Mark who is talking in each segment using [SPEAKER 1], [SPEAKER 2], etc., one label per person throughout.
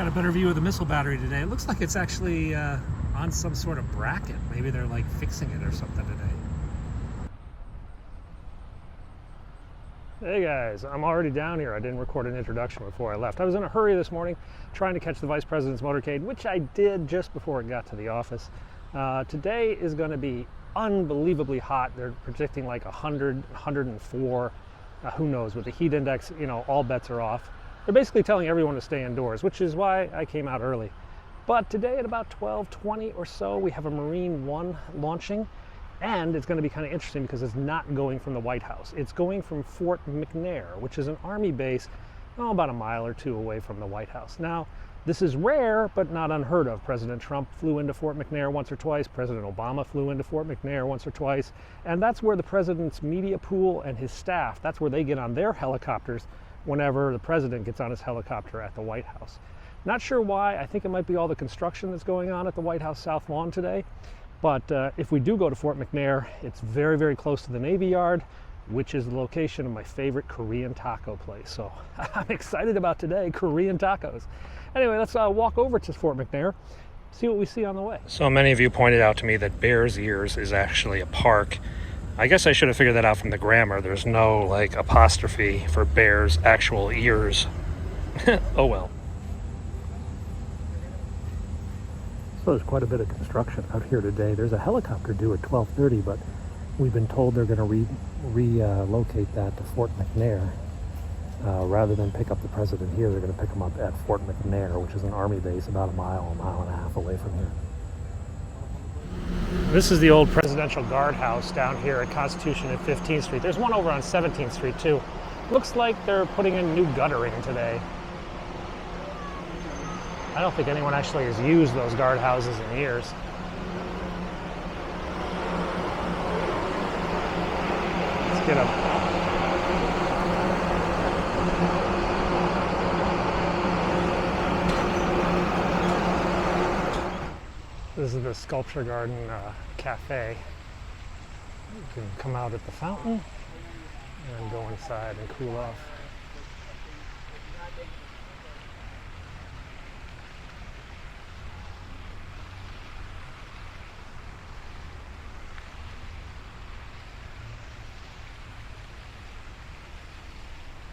[SPEAKER 1] a better view of the missile battery today. It looks like it's actually on some sort of bracket. Maybe they're like fixing it or something today. Hey guys, I'm already down here. I didn't record an introduction before I left. I was in a hurry this morning trying to catch the Vice President's Motorcade, which I did just before it got to the office. Today is going to be unbelievably hot. They're predicting like 100, 104. Who knows? With the heat index, you know, all bets are off. They're basically telling everyone to stay indoors, which is why I came out early. But today at about 12:20 or so, we have a Marine One launching, and it's going to be kind of interesting because it's not going from the White House. It's going from Fort McNair, which is an Army base, about a mile or two away from the White House. Now, this is rare, but not unheard of. President Trump flew into Fort McNair once or twice. President Obama flew into Fort McNair once or twice. And that's where the president's media pool and his staff, that's where they get on their helicopters whenever the president gets on his helicopter at the White House. Not sure why. I think it might be all the construction that's going on at the White House South Lawn today. But if we do go to Fort McNair, it's very, very close to the Navy Yard, which is the location of my favorite Korean taco place. So I'm excited about today, Korean tacos. Anyway, let's walk over to Fort McNair, see what we see on the way. So many of you pointed out to me that Bears Ears is actually a park. I guess I should have figured that out from the grammar. There's no like apostrophe for Bears' actual ears. Oh well. So there's quite a bit of construction out here today. There's a helicopter due at 12:30, but we've been told they're going to relocate that to Fort McNair. Rather than pick up the president here, they're going to pick him up at Fort McNair, which is an Army base about a mile and a half away from here. This is the old Presidential Guardhouse down here at Constitution and 15th Street. There's one over on 17th Street too. Looks like they're putting in new guttering today. I don't think anyone actually has used those guardhouses in years. Let's get up. This is the Sculpture Garden Cafe. You can come out at the fountain and then go inside and cool off.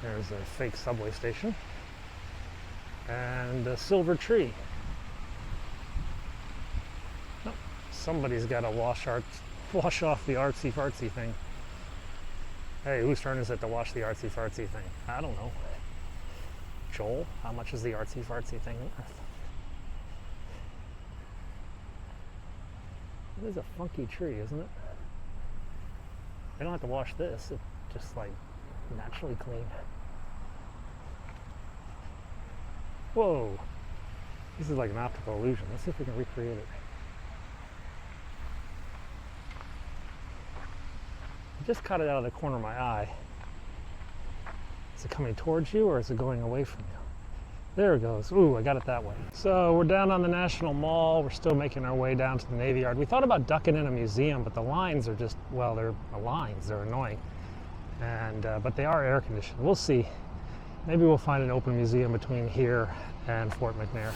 [SPEAKER 1] There's a fake subway station and a silver tree. Oh, somebody's got to wash off the artsy fartsy thing. Hey, whose turn is it to wash the artsy fartsy thing? I don't know. Joel, how much is the artsy fartsy thing worth? It is a funky tree, isn't it? They don't have to wash this. It's just like naturally clean. Whoa, this is like an optical illusion. Let's see if we can recreate it. I just caught it out of the corner of my eye. Is it coming towards you or is it going away from you? There it goes. Ooh, I got it that way. So we're down on the National Mall. We're still making our way down to the Navy Yard. We thought about ducking in a museum, but the lines are just, well, they're lines. They're annoying. And but they are air conditioned. We'll see. Maybe we'll find an open museum between here and Fort McNair.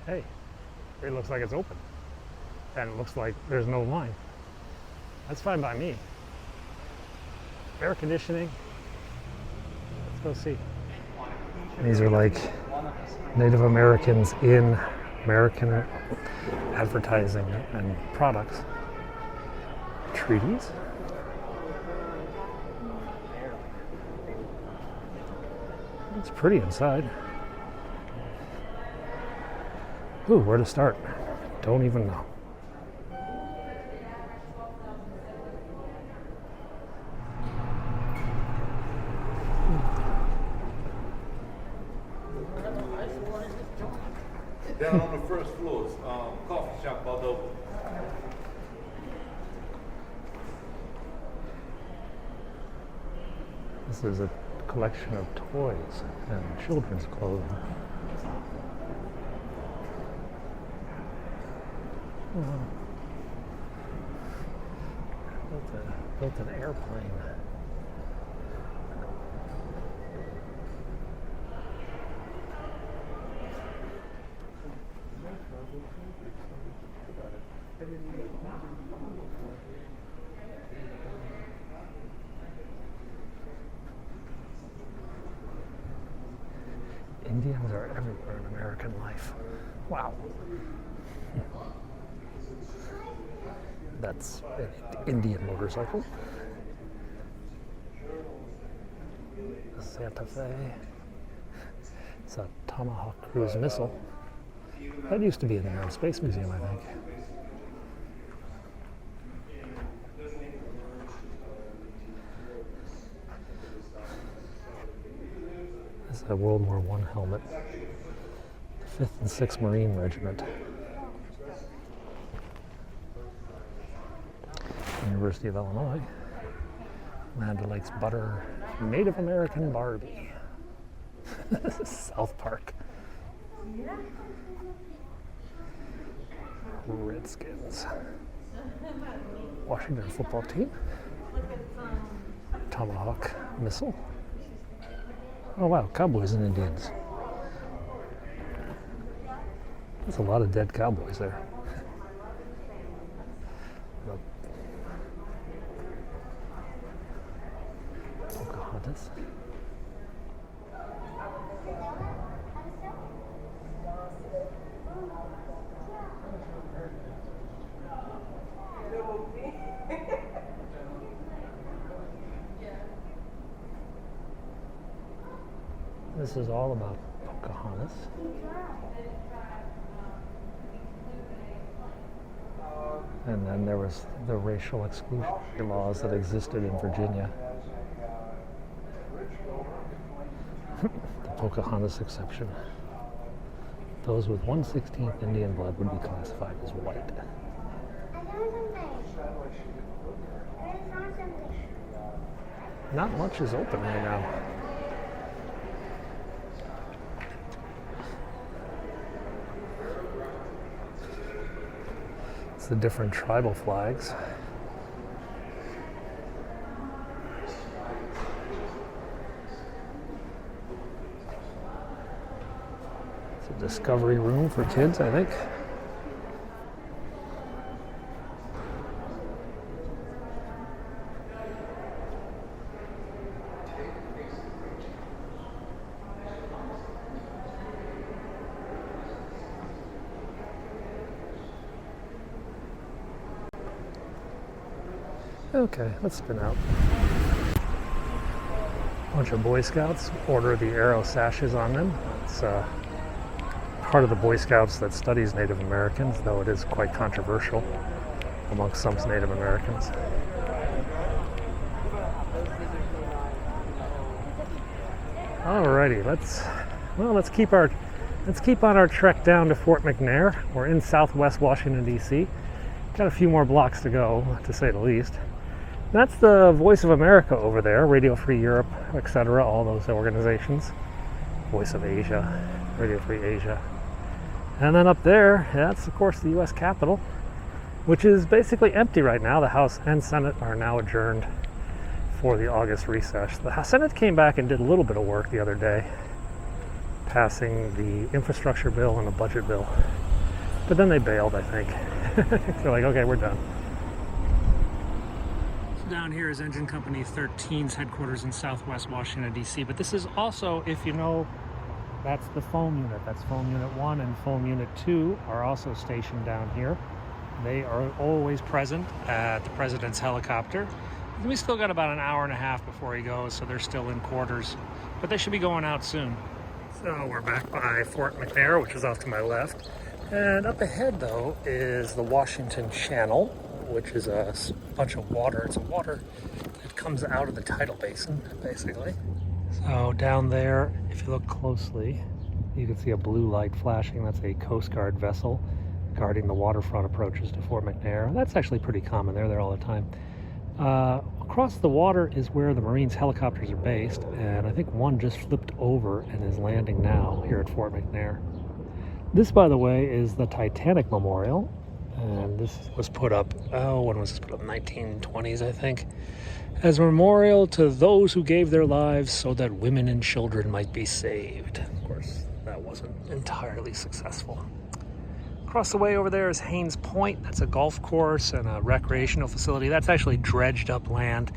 [SPEAKER 1] Hey, it looks like it's open. And it looks like there's no line. That's fine by me. Air conditioning. Let's go see. These are like Native Americans in American advertising and products. Treaties. It's pretty inside. Ooh, where to start? Don't even know.
[SPEAKER 2] Down on the first floor, coffee shop called open.
[SPEAKER 1] This is a collection of toys and children's clothing. Built an airplane. Indians are everywhere in American life. Wow. That's an Indian motorcycle. A Santa Fe. It's a Tomahawk cruise missile. That used to be in the Air and Space Museum, I think. This is a World War I helmet. 5th and 6th Marine Regiment. University of Illinois. Land O'Lakes Butter. Native American Barbie. This is South Park. Redskins. Washington football team. Tomahawk missile. Oh wow, cowboys and Indians. There's a lot of dead cowboys there. Pocahontas. This is all about Pocahontas. And then there was the racial exclusion laws that existed in Virginia. The Pocahontas exception. Those with 1/16 Indian blood would be classified as white. Not much is open right now. The different tribal flags. It's a discovery room for kids, I think. Okay, let's spin out. Bunch of Boy Scouts order the arrow sashes on them. It's part of the Boy Scouts that studies Native Americans, though it is quite controversial amongst some Native Americans. Alrighty, let's keep on our trek down to Fort McNair. We're in Southwest Washington, D.C. Got a few more blocks to go, to say the least. That's the Voice of America over there, Radio Free Europe, etc., all those organizations. Voice of Asia, Radio Free Asia. And then up there, that's of course the U.S. Capitol, which is basically empty right now. The House and Senate are now adjourned for the August recess. The Senate came back and did a little bit of work the other day, passing the infrastructure bill and the budget bill. But then they bailed, I think. They're like, okay, we're done. Down here is Engine Company 13's headquarters in Southwest Washington, D.C. But this is also, if you know, that's the foam unit. That's foam unit 1 and foam unit 2 are also stationed down here. They are always present at the president's helicopter. We still got about an hour and a half before he goes, so they're still in quarters. But they should be going out soon. So we're back by Fort McNair, which is off to my left. And up ahead, though, is the Washington Channel, which is a bunch of water. It's a water that comes out of the tidal basin, basically. So down there, if you look closely, you can see a blue light flashing. That's a Coast Guard vessel guarding the waterfront approaches to Fort McNair. That's actually pretty common. They're there all the time. Across the water is where the Marines helicopters are based, and I think one just flipped over and is landing now here at Fort McNair. This, by the way, is the Titanic Memorial, And this was put up, when was this put up? 1920s, I think. As a memorial to those who gave their lives so that women and children might be saved. Of course, that wasn't entirely successful. Across the way over there is Haynes Point. That's a golf course and a recreational facility. That's actually dredged up land.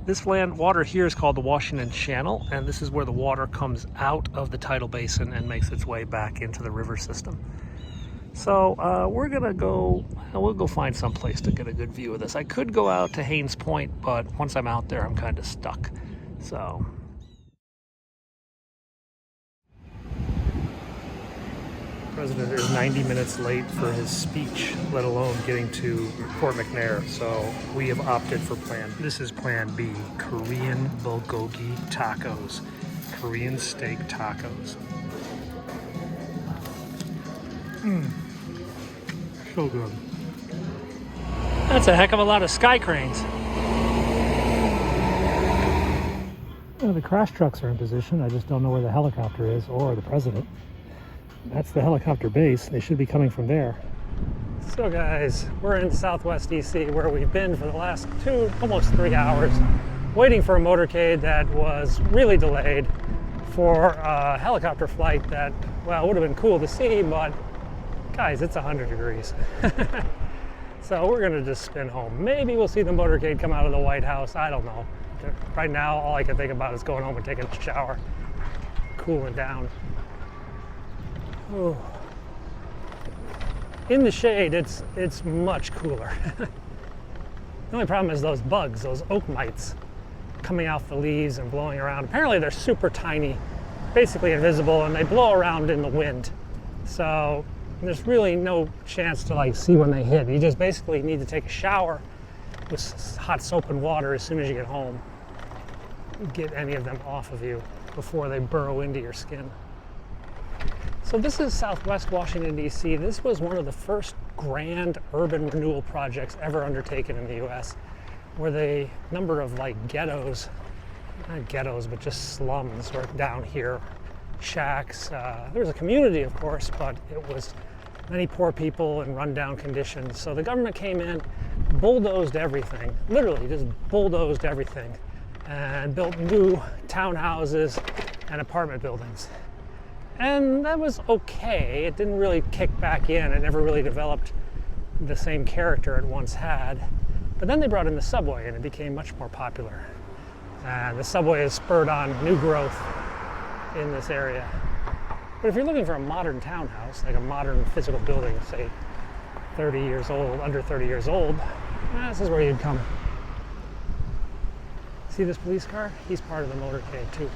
[SPEAKER 1] This water here is called the Washington Channel, and this is where the water comes out of the tidal basin and makes its way back into the river system. So we'll go find some place to get a good view of this. I could go out to Haynes Point, but once I'm out there, I'm kind of stuck. So. The president is 90 minutes late for his speech, let alone getting to Fort McNair. So we have opted for this is plan B, Korean bulgogi tacos, Korean steak tacos. So good. That's a heck of a lot of sky cranes. Well, the crash trucks are in position. I just don't know where the helicopter is or the president. That's the helicopter base. They should be coming from there. So guys, we're in Southwest DC where we've been for the last almost 3 hours, waiting for a motorcade that was really delayed for a helicopter flight that, well, would have been cool to see, but guys, it's 100 degrees. So we're gonna just spin home. Maybe we'll see the motorcade come out of the White House. I don't know. Right now, all I can think about is going home and taking a shower, cooling down. Oh. In the shade, it's much cooler. The only problem is those bugs, those oak mites, coming off the leaves and blowing around. Apparently they're super tiny, basically invisible, and they blow around in the wind. So there's really no chance to see when they hit. You just basically need to take a shower with hot soap and water as soon as you get home. Get any of them off of you before they burrow into your skin. So this is Southwest Washington, D.C. This was one of the first grand urban renewal projects ever undertaken in the U.S., where the number of ghettos, not ghettos, but just slums were down here, shacks. There was a community, of course, but it was many poor people in rundown conditions. So the government came in, bulldozed everything, literally just bulldozed everything, and built new townhouses and apartment buildings. And that was okay. It didn't really kick back in. It never really developed the same character it once had. But then they brought in the subway and it became much more popular. And the subway has spurred on new growth in this area. But if you're looking for a modern townhouse, like a modern physical building, say 30 years old, under 30 years old, this is where you'd come. See this police car? He's part of the motorcade too.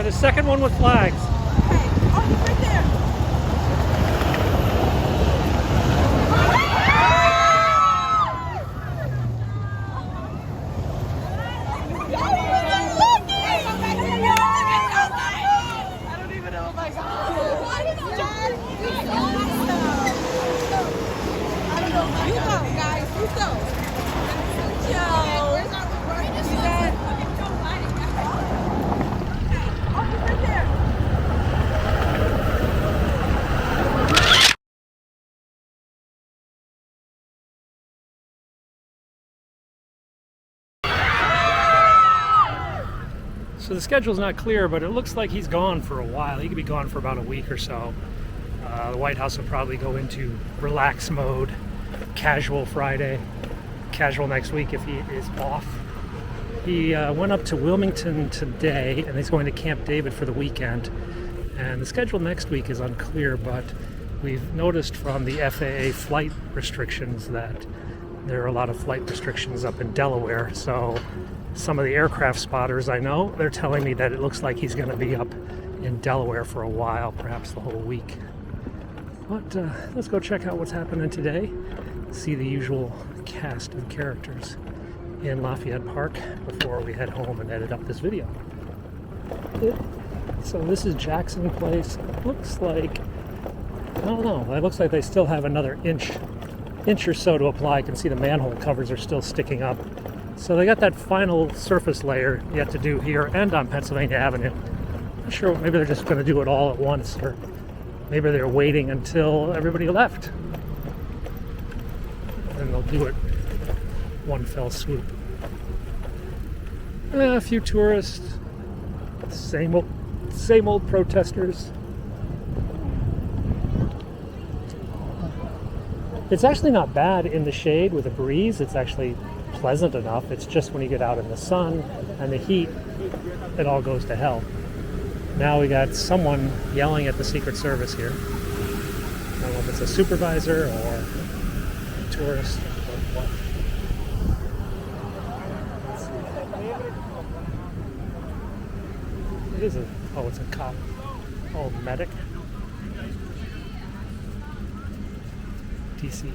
[SPEAKER 1] The second one with flags.
[SPEAKER 3] Okay. Oh, he's right there. I don't even know if I got it. You go, guys. You go. Joe. Where's our
[SPEAKER 1] So the schedule's not clear, but it looks like he's gone for a while. He could be gone for about a week or so. The White House will probably go into relax mode, casual Friday, casual next week if he is off. He went up to Wilmington today, and he's going to Camp David for the weekend. And the schedule next week is unclear, but We've noticed from the FAA flight restrictions that there are a lot of flight restrictions up in Delaware. So some of the aircraft spotters I know, they're telling me that it looks like he's going to be up in Delaware for a while, perhaps the whole week. But let's go check out what's happening today. See the usual cast of characters in Lafayette Park before we head home and edit up this video. So this is Jackson Place. It looks like, I don't know, it looks like they still have another inch or so to apply. You can see the manhole covers are still sticking up. So they got that final surface layer yet to do here and on Pennsylvania Avenue. Not sure, maybe they're just going to do it all at once, or maybe they're waiting until everybody left. And they'll do it one fell swoop. A few tourists, same old protesters. It's actually not bad in the shade with a breeze. It's actually pleasant enough. It's just when you get out in the sun and the heat, it all goes to hell. Now we got someone yelling at the Secret Service here. I don't know if it's a supervisor or a tourist or what. Let's see. It is it's a cop. Oh, medic. DC.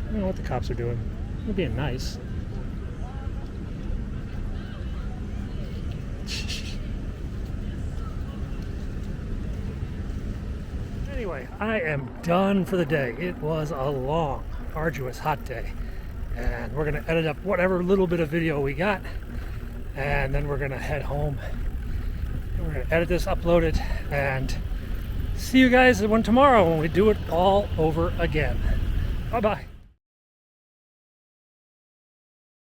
[SPEAKER 1] I don't know what the cops are doing. They're being nice. Anyway, I am done for the day. It was a long, arduous, hot day. And we're going to edit up whatever little bit of video we got. And then we're going to head home. We're going to edit this, upload it, and see you guys tomorrow when we do it all over again. Bye-bye.